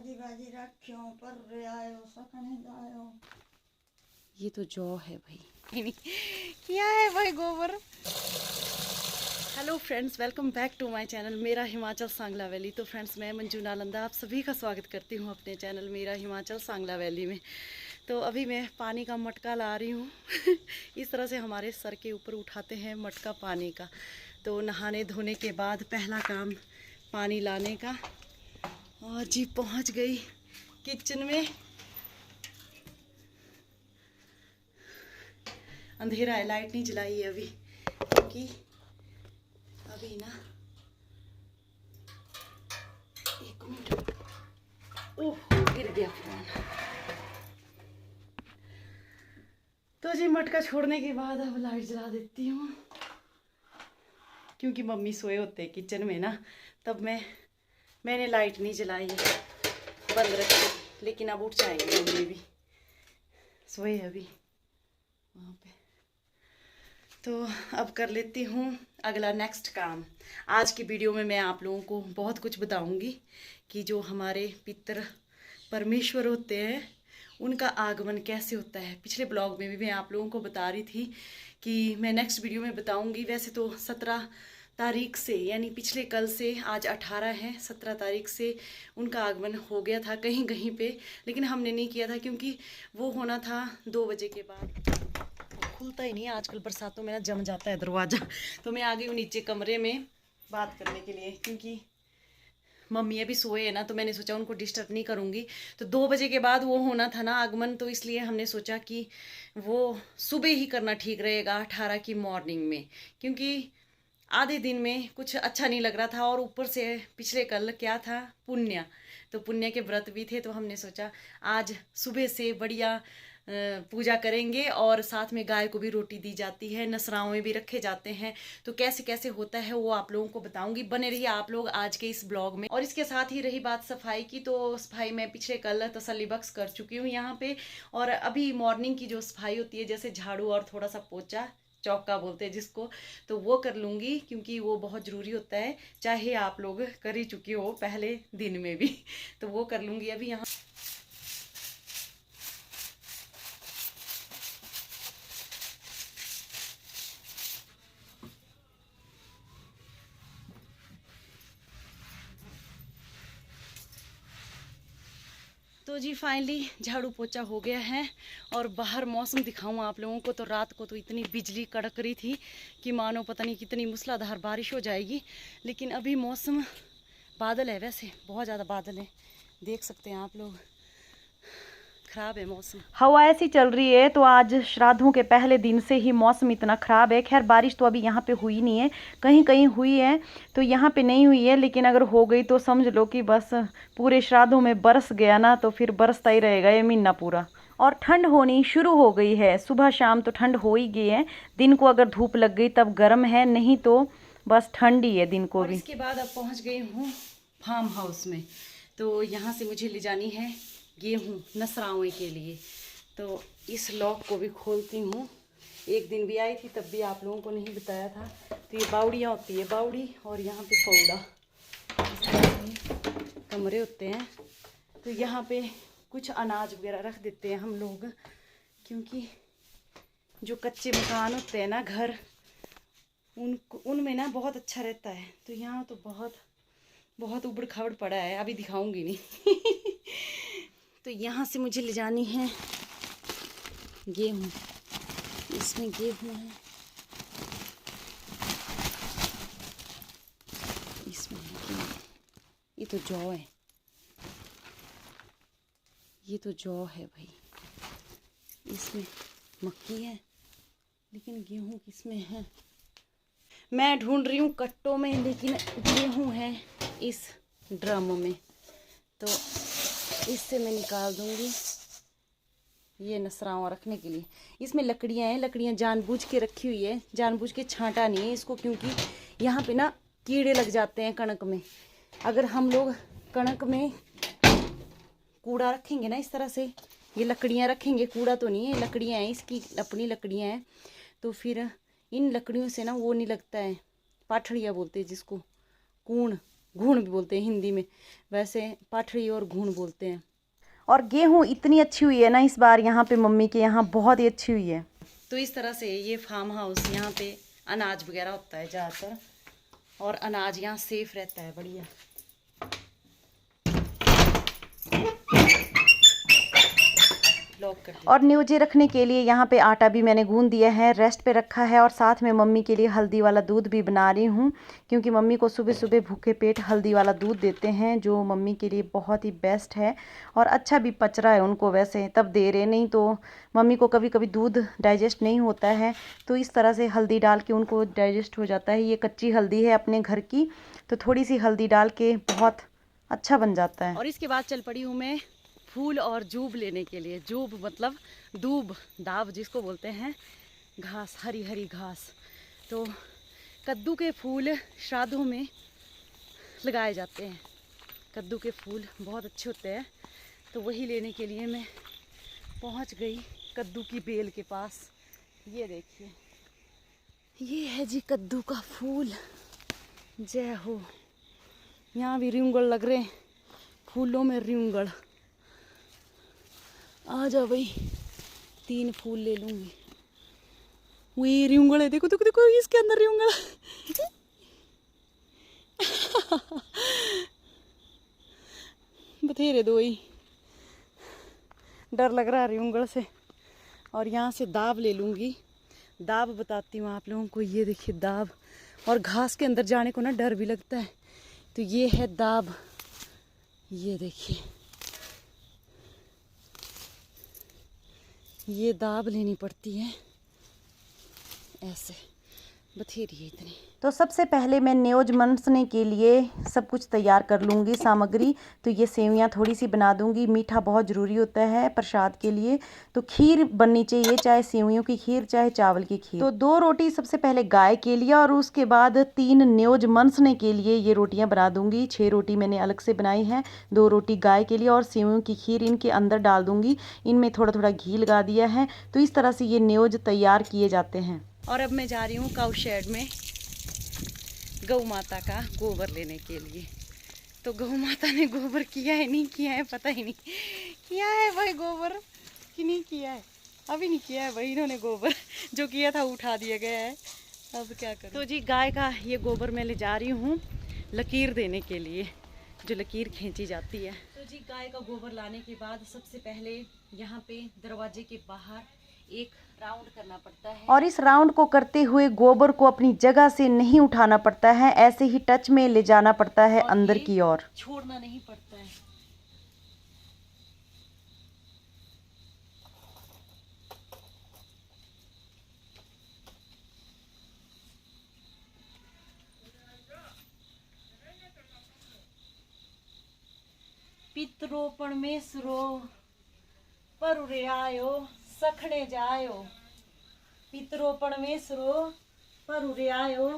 ताजी बाजी रखियो पर रे आयो सकने जायो। ये तो जौ है भाई। क्या है भाई गोबर। Hello friends, welcome back to my channel मेरा हिमाचल सांगला वैली। तो फ्रेंड्स, मैं मंजू नालंदा आप सभी का स्वागत करती हूँ अपने चैनल मेरा हिमाचल सांगला वैली में। तो अभी मैं पानी का मटका ला रही हूँ। इस तरह से हमारे सर के ऊपर उठाते हैं मटका पानी का। तो नहाने धोने के बाद पहला काम पानी लाने का। और जी पहुँच गई किचन में। अंधेरा है, लाइट नहीं जलाई है अभी, क्योंकि अभी ना एक मिनट, ओह गिर गया फोन। तो जी मटका छोड़ने के बाद अब लाइट जला देती हूँ, क्योंकि मम्मी सोए होते किचन में ना, तब मैंने लाइट नहीं जलाई है, बंद रखी। लेकिन अब उठ जाएंगे मम्मी भी, सोए अभी वहाँ पे। तो अब कर लेती हूँ अगला नेक्स्ट काम। आज की वीडियो में मैं आप लोगों को बहुत कुछ बताऊंगी कि जो हमारे पितर परमेश्वर होते हैं उनका आगमन कैसे होता है। पिछले ब्लॉग में भी मैं आप लोगों को बता रही थी कि मैं नेक्स्ट वीडियो में बताऊंगी। वैसे तो 17 तारीख से, यानी पिछले कल से, आज 18 है, 17 तारीख से उनका आगमन हो गया था कहीं कहीं पे, लेकिन हमने नहीं किया था क्योंकि वो होना था 2 बजे के बाद। खुलता ही नहीं है आजकल, बरसातों में ना जम जाता है दरवाज़ा। तो मैं आ गई हूँ नीचे कमरे में बात करने के लिए, क्योंकि मम्मी अभी सोए है ना, तो मैंने सोचा उनको डिस्टर्ब नहीं करूँगी। तो 2 बजे के बाद वो होना था ना आगमन, तो इसलिए हमने सोचा कि वो सुबह ही करना ठीक रहेगा, 18 की मॉर्निंग में, क्योंकि आधे दिन में कुछ अच्छा नहीं लग रहा था। और ऊपर से पिछले कल क्या था, पुण्य, तो पुण्य के व्रत भी थे। तो हमने सोचा आज सुबह से बढ़िया पूजा करेंगे, और साथ में गाय को भी रोटी दी जाती है, नसरावे भी रखे जाते हैं। तो कैसे कैसे होता है वो आप लोगों को बताऊंगी, बने रहिए आप लोग आज के इस ब्लॉग में। और इसके साथ ही रही बात सफाई की, तो सफाई मैं पिछले कल तसल्ली बख्श कर चुकी हूँ यहाँ पे। और अभी मॉर्निंग की जो सफाई होती है, जैसे झाड़ू और थोड़ा सा पोछा, चौका बोलते हैं जिसको, तो वो कर लूँगी, क्योंकि वो बहुत ज़रूरी होता है, चाहे आप लोग कर ही चुके हो पहले दिन में भी। तो वो कर लूँगी अभी यहाँ। तो जी फाइनली झाड़ू पोछा हो गया है। और बाहर मौसम दिखाऊं आप लोगों को, तो रात को तो इतनी बिजली कड़क रही थी कि मानो पता नहीं कितनी मूसलाधार बारिश हो जाएगी। लेकिन अभी मौसम बादल है, वैसे बहुत ज़्यादा बादल है, देख सकते हैं आप लोग, खराब है मौसम। हवा ऐसी चल रही है, तो आज श्राद्धों के पहले दिन से ही मौसम इतना ख़राब है। खैर बारिश तो अभी यहाँ पे हुई नहीं है, कहीं कहीं हुई है, तो यहाँ पे नहीं हुई है। लेकिन अगर हो गई तो समझ लो कि बस पूरे श्राद्धों में बरस गया ना, तो फिर बरसता ही रहेगा ये महीना पूरा। और ठंड होनी शुरू हो गई है, सुबह शाम तो ठंड हो ही गई है। दिन को अगर धूप लग गई तब गर्म है, नहीं तो बस ठंड ही है दिन को भी। इसके बाद अब पहुँच गई हूँ फार्म हाउस में। तो यहाँ से मुझे ले जानी है गेहूँ नसरावे के लिए। तो इस लॉक को भी खोलती हूँ। एक दिन भी आई थी, तब भी आप लोगों को नहीं बताया था। तो ये बावड़ियाँ होती है, बावड़ी, और यहाँ पे पौड़ा, कमरे होते हैं। तो यहाँ पे कुछ अनाज वगैरह रख देते हैं हम लोग, क्योंकि जो कच्चे मकान होते हैं ना, घर, उनमें ना बहुत अच्छा रहता है। तो यहाँ तो बहुत बहुत उबड़ खाबड़ पड़ा है, अभी दिखाऊंगी नहीं। तो यहाँ से मुझे ले जानी है गेहूँ। इसमें गेहूँ है, इसमें गेहूँ। ये तो जौ है, ये तो जौ है भाई। इसमें मक्की है, लेकिन गेहूँ किसमें है, मैं ढूंढ रही हूँ कट्टों में, लेकिन गेहूँ है इस ड्रम में। तो इससे मैं निकाल दूंगी, ये नसरावा रखने के लिए। इसमें लकड़ियाँ हैं, लकड़ियाँ जानबूझ के रखी हुई है, जानबूझ के छांटा नहीं है इसको, क्योंकि यहाँ पे ना कीड़े लग जाते हैं कणक में। अगर हम लोग कणक में कूड़ा रखेंगे ना इस तरह से, ये लकड़ियाँ रखेंगे, कूड़ा तो नहीं है, लकड़ियाँ हैं, इसकी अपनी लकड़ियाँ हैं, तो फिर इन लकड़ियों से ना वो नहीं लगता है, पाठड़िया बोलते हैं जिसको, कूण, घूण भी बोलते हैं हिंदी में, वैसे पाठड़ी और घूण बोलते हैं। और गेहूँ इतनी अच्छी हुई है ना इस बार यहाँ पे, मम्मी के यहाँ बहुत ही अच्छी हुई है। तो इस तरह से ये फार्म हाउस, यहाँ पे अनाज वगैरह होता है ज़्यादातर, और अनाज यहाँ सेफ रहता है, बढ़िया। और न्यूजे रखने के लिए यहाँ पे आटा भी मैंने गूंद दिया है, रेस्ट पे रखा है। और साथ में मम्मी के लिए हल्दी वाला दूध भी बना रही हूँ, क्योंकि मम्मी को सुबह सुबह भूखे पेट हल्दी वाला दूध देते हैं, जो मम्मी के लिए बहुत ही बेस्ट है और अच्छा भी पच रहा है उनको वैसे, तब दे रहे, नहीं तो मम्मी को कभी कभी दूध डाइजेस्ट नहीं होता है, तो इस तरह से हल्दी डाल के उनको डाइजेस्ट हो जाता है। ये कच्ची हल्दी है अपने घर की, तो थोड़ी सी हल्दी डाल के बहुत अच्छा बन जाता है। और इसके बाद चल पड़ी हूँ मैं फूल और जूब लेने के लिए। जूब मतलब दूब, दाब जिसको बोलते हैं, घास, हरी हरी घास। तो कद्दू के फूल श्राद्धों में लगाए जाते हैं, कद्दू के फूल बहुत अच्छे होते हैं, तो वही लेने के लिए मैं पहुंच गई कद्दू की बेल के पास। ये देखिए, ये है जी कद्दू का फूल, जय हो। यहाँ भी रिंगड़ लग रहे हैं, फूलों में रिंगड़। आ जा भाई, 3 फूल ले लूंगी। वही रिंगड़ है, देखो देखो देखो, इसके अंदर रिंगड़। बथेरे दो ही, डर लग रहा है रिंगड़ से। और यहाँ से दाब ले लूंगी, दाब बताती हूँ आप लोगों को। ये देखिए दाब, और घास के अंदर जाने को ना डर भी लगता है, तो ये है दाब। ये देखिए, ये दाब लेनी पड़ती है ऐसे, बथेरी है इतनी। तो सबसे पहले मैं न्योज मनसने के लिए सब कुछ तैयार कर लूँगी सामग्री। तो ये सेवइयाँ थोड़ी सी बना दूँगी, मीठा बहुत ज़रूरी होता है प्रसाद के लिए, तो खीर बननी चाहिए, चाहे सेवइयों की खीर चाहे चावल की खीर। तो 2 रोटी सबसे पहले गाय के लिए, और उसके बाद 3 न्योज मनसने के लिए ये रोटियाँ बना दूँगी। 6 रोटी मैंने अलग से बनाई है, 2 रोटी गाय के लिए, और सेवइयों की खीर इनके अंदर डाल दूँगी। इनमें थोड़ा थोड़ा घी लगा दिया है। तो इस तरह से ये न्योज तैयार किए जाते हैं। और अब मैं जा रही हूँ काऊ शेड में गौ माता का गोबर लेने के लिए। तो गौ माता ने गोबर किया है नहीं किया है पता ही नहीं, किया है भाई गोबर कि नहीं किया है, अभी नहीं किया है भाई इन्होंने गोबर, जो किया था उठा दिया गया है, अब क्या करूं। तो जी गाय का ये गोबर मैं ले जा रही हूँ लकीर देने के लिए, जो लकीर खींची जाती है। तो जी गाय का गोबर लाने के बाद सबसे पहले यहाँ पे दरवाजे के बाहर एक राउंड करना पड़ता है, और इस राउंड को करते हुए गोबर को अपनी जगह से नहीं उठाना पड़ता है, ऐसे ही टच में ले जाना पड़ता है अंदर की ओर, छोड़ना नहीं पड़ता है। पितरो परमेश्वरो परुरे आयो सखणे जायो, पितरो परमेश्वरो परुरे आयो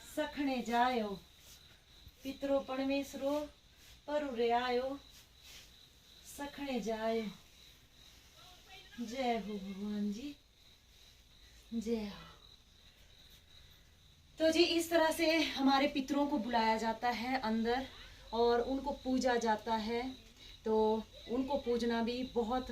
सखणे जायो, पितरो परमेश्वरो परुरे आयो सखणे जायो। जय हो भगवान जी, जय हो। तो जी इस तरह से हमारे पितरों को बुलाया जाता है अंदर, और उनको पूजा जाता है। तो उनको पूजना भी बहुत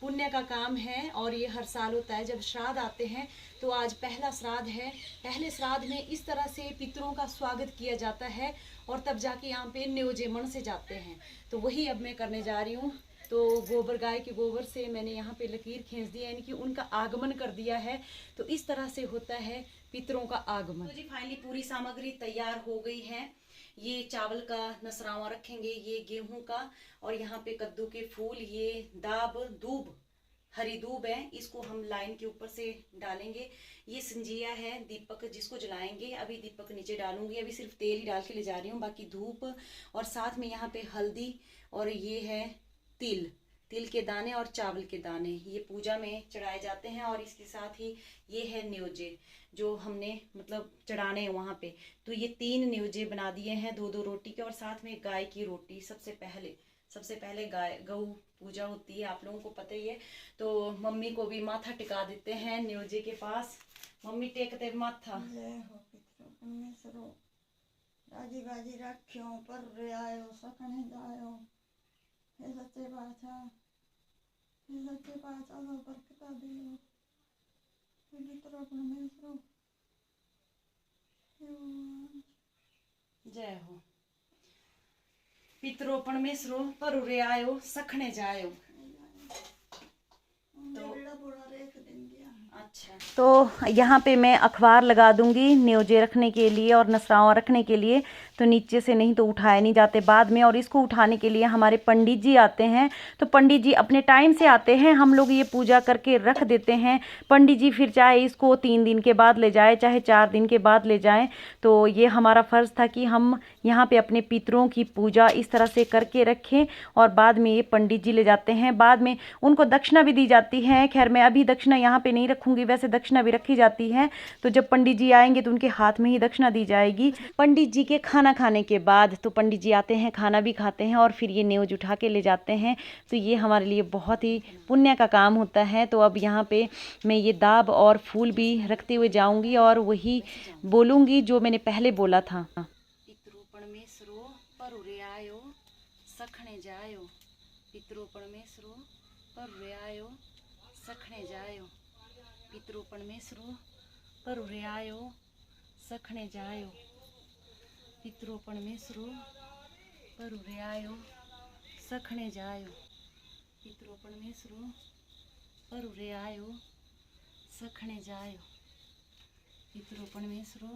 पुण्य का काम है, और ये हर साल होता है जब श्राद्ध आते हैं। तो आज पहला श्राद्ध है, पहले श्राद्ध में इस तरह से पितरों का स्वागत किया जाता है, और तब जाके यहाँ पे न्योजेमण से जाते हैं। तो वही अब मैं करने जा रही हूँ। तो गोबर, गाय के गोबर से मैंने यहाँ पे लकीर खींच दिया, यानी कि उनका आगमन कर दिया है। तो इस तरह से होता है पितरों का आगमन। तो जी फाइनली पूरी सामग्री तैयार हो गई है। ये चावल का नसरावा रखेंगे, ये गेहूं का, और यहाँ पे कद्दू के फूल, ये दाब, दूब, हरी दूब है, इसको हम लाइन के ऊपर से डालेंगे। ये संजिया है, दीपक जिसको जलाएंगे। अभी दीपक नीचे डालूंगी, अभी सिर्फ तेल ही डाल के ले जा रही हूँ, बाकी धूप, और साथ में यहाँ पे हल्दी, और ये है तिल, तिल के दाने और चावल के दाने, ये पूजा में चढ़ाए जाते हैं। और इसके साथ ही ये है न्योजे जो हमने मतलब चढ़ाने हैं वहां पे। तो ये 3 न्योजे बना दिए हैं, 2-2 रोटी के, और साथ में गाय की रोटी। सबसे पहले गाय गौ पूजा होती है, आप लोगों को पता ही है। तो मम्मी को भी माथा टिका देते हैं न्योजे के पास, मम्मी टेकते माथा। जय हो पितरो परमेश्वरो राजी बाजी रखियो पर रे आयो सखने जायो। हे सच्चे पातशाह तो बरकता दियो। हे पितरो परमेश्वरो हे भगवान। जय हो। पितरो परमेश्वरो पर रे आयो सखने जायो। अच्छा, तो यहाँ पे मैं अखबार लगा दूंगी न्योजे रखने के लिए और नसरावा रखने के लिए, तो नीचे से नहीं तो उठाए नहीं जाते बाद में। और इसको उठाने के लिए हमारे पंडित जी आते हैं, तो पंडित जी अपने टाइम से आते हैं, हम लोग ये पूजा करके रख देते हैं। पंडित जी फिर चाहे इसको 3 दिन के बाद ले जाए चाहे 4 दिन के बाद ले जाएं, तो ये हमारा फ़र्ज़ था कि हम यहाँ पे अपने पितरों की पूजा इस तरह से करके रखें। और बाद में ये पंडित जी ले जाते हैं, बाद में उनको दक्षिणा भी दी जाती है। खैर मैं अभी दक्षिणा यहाँ पे नहीं रखूँगी, वैसे दक्षिणा भी रखी जाती है। तो जब पंडित जी आएंगे तो उनके हाथ में ही दक्षिणा दी जाएगी। पंडित जी के खाना खाने के बाद तो पंडित जी आते हैं, खाना भी खाते हैं और फिर ये न्योज उठा के ले जाते हैं। तो ये हमारे लिए बहुत ही पुण्य का काम होता है। तो अब यहाँ पे मैं ये दाब और फूल भी रखते हुए जाऊँगी और वही बोलूँगी जो मैंने पहले बोला था। पितरो परमेश्वरो पर रे आयो सखने जायो। पितरो परमेश्वरो पर रे आयो सखने जायो। पितरो परमेश्वरो पर रे आयो सखने जायो। पितरो परमेश्वरो पर रे आयो सखने जायो। पितरो परमेश्वरो पर रे आयो सखने जायो। पितरो परमेश्वरो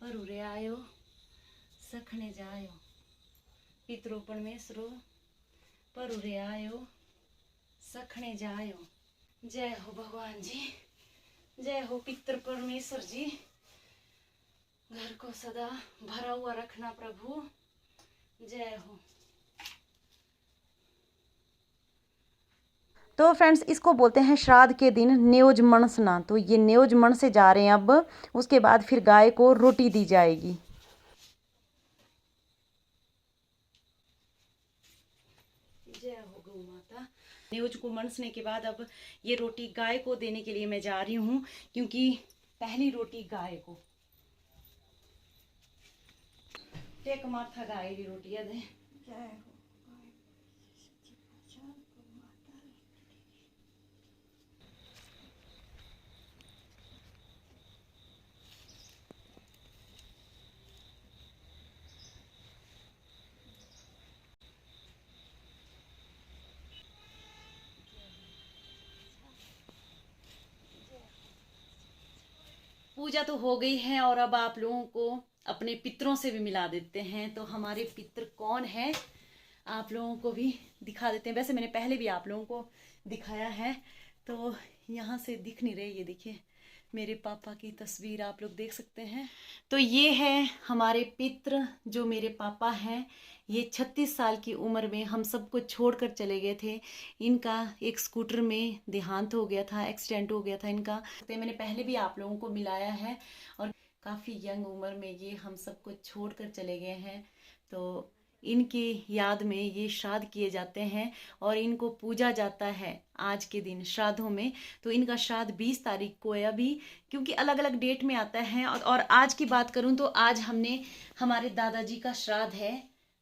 पर रे आयो सखने जायो। पितरो परमेश्वरो पर रे आयो सखने जायो। जय हो भगवान जी, जय हो पितृ परमेश्वर जी। घर को सदा भरा हुआ रखना प्रभु, जय हो। तो फ्रेंड्स इसको बोलते हैं श्राद्ध के दिन न्योज मणसना। तो ये न्योज मण से जा रहे हैं अब, उसके बाद फिर गाय को रोटी दी जाएगी। जय हो गौ माता। न्योज को मनसने के बाद अब ये रोटी गाय को देने के लिए मैं जा रही हूँ, क्योंकि पहली रोटी गाय को टेक माथा गाय की रोटी है। जय हो। पूजा तो हो गई है और अब आप लोगों को अपने पितरों से भी मिला देते हैं। तो हमारे पितर कौन है आप लोगों को भी दिखा देते हैं। वैसे मैंने पहले भी आप लोगों को दिखाया है, तो यहाँ से दिख नहीं रहे। ये देखिए मेरे पापा की तस्वीर आप लोग देख सकते हैं। तो ये है हमारे पितर जो मेरे पापा हैं। ये 36 साल की उम्र में हम सबको छोड़कर चले गए थे। इनका एक स्कूटर में देहांत हो गया था, एक्सीडेंट हो गया था इनका। तो मैंने पहले भी आप लोगों को मिलाया है और काफ़ी यंग उम्र में ये हम सबको छोड़कर चले गए हैं। तो इनकी याद में ये श्राद्ध किए जाते हैं और इनको पूजा जाता है आज के दिन श्राद्धों में। तो इनका श्राद्ध 20 तारीख को है अभी, क्योंकि अलग अलग डेट में आता है। और आज की बात करूं तो आज हमने हमारे दादाजी का श्राद्ध है।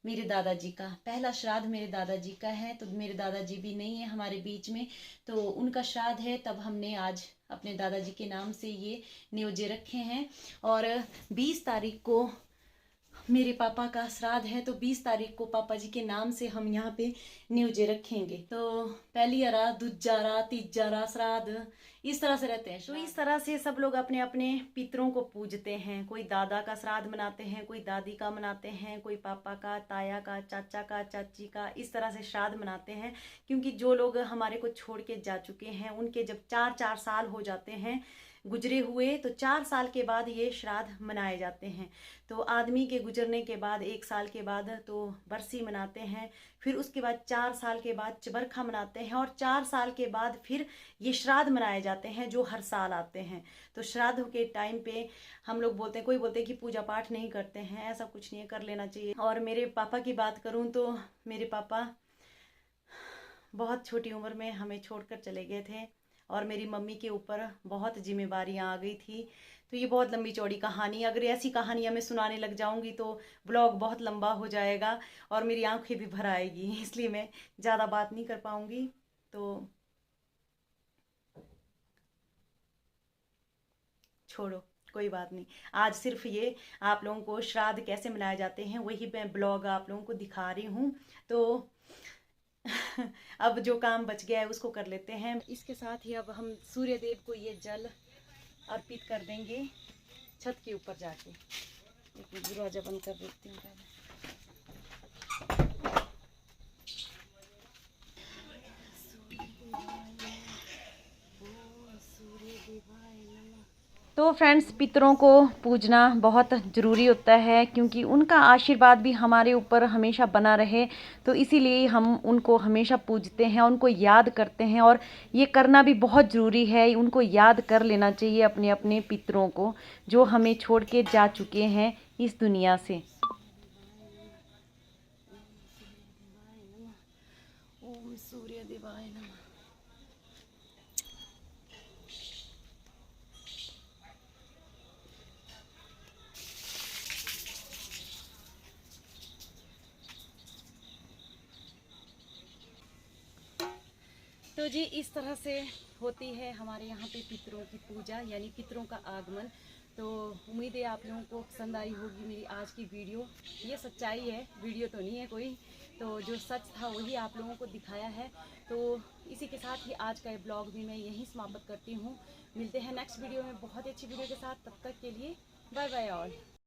मेरे दादाजी का पहला श्राद्ध मेरे दादाजी का है। तो मेरे दादाजी भी नहीं है हमारे बीच में, तो उनका श्राद्ध है। तब हमने आज अपने दादाजी के नाम से ये न्योजे रखे हैं। और 20 तारीख को मेरे पापा का श्राद्ध है, तो 20 तारीख को पापा जी के नाम से हम यहाँ पे न्योजे रखेंगे। तो पहली अरा, दूजारा, तीजारा श्राद्ध इस तरह से रहते हैं। तो इस तरह से सब लोग अपने अपने पितरों को पूजते हैं। कोई दादा का श्राद्ध मनाते हैं, कोई दादी का मनाते हैं, कोई पापा का, ताया का, चाचा का, चाची का, इस तरह से श्राद्ध मनाते हैं। क्योंकि जो लोग हमारे को छोड़ के जा चुके हैं, उनके जब 4-4 साल हो जाते हैं गुजरे हुए, तो 4 साल के बाद ये श्राद्ध मनाए जाते हैं। तो आदमी के गुजरने के बाद 1 साल के बाद तो बरसी मनाते हैं, फिर उसके बाद 4 साल के बाद चबरखा मनाते हैं, और 4 साल के बाद फिर ये श्राद्ध मनाए जाते हैं जो हर साल आते हैं। तो श्राद्ध के टाइम पे हम लोग बोलते हैं, कोई बोलते हैं कि पूजा पाठ नहीं करते हैं, ऐसा कुछ नहीं है, कर लेना चाहिए। और मेरे पापा की बात करूँ तो मेरे पापा बहुत छोटी उम्र में हमें छोड़कर चले गए थे। और मेरी मम्मी के ऊपर बहुत जिम्मेवारियाँ आ गई थी। तो ये बहुत लंबी चौड़ी कहानी, अगर ऐसी कहानियाँ मैं सुनाने लग जाऊंगी तो ब्लॉग बहुत लंबा हो जाएगा और मेरी आंखें भी भर आएगी, इसलिए मैं ज़्यादा बात नहीं कर पाऊंगी। तो छोड़ो, कोई बात नहीं। आज सिर्फ ये आप लोगों को श्राद्ध कैसे मनाए जाते हैं वही मैं ब्लॉग आप लोगों को दिखा रही हूँ। तो अब जो काम बच गया है उसको कर लेते हैं। इसके साथ ही अब हम सूर्य देव को ये जल अर्पित कर देंगे छत के ऊपर जाके। एक दरवाजा बंद कर देती हूँ पहले। तो फ्रेंड्स, पितरों को पूजना बहुत ज़रूरी होता है क्योंकि उनका आशीर्वाद भी हमारे ऊपर हमेशा बना रहे। तो इसीलिए हम उनको हमेशा पूजते हैं, उनको याद करते हैं और ये करना भी बहुत ज़रूरी है। उनको याद कर लेना चाहिए अपने अपने पितरों को, जो हमें छोड़ के जा चुके हैं इस दुनिया से। ओम सूर्य देवाय नमः। तो जी इस तरह से होती है हमारे यहाँ पे पितरों की पूजा, यानी पितरों का आगमन। तो उम्मीद है आप लोगों को पसंद आई होगी मेरी आज की वीडियो। ये सच्चाई है, वीडियो तो नहीं है कोई, तो जो सच था वही आप लोगों को दिखाया है। तो इसी के साथ ही आज का ये ब्लॉग भी मैं यहीं समाप्त करती हूँ। मिलते हैं नेक्स्ट वीडियो में बहुत ही अच्छी वीडियो के साथ। तब तक के लिए बाय बाय ऑल।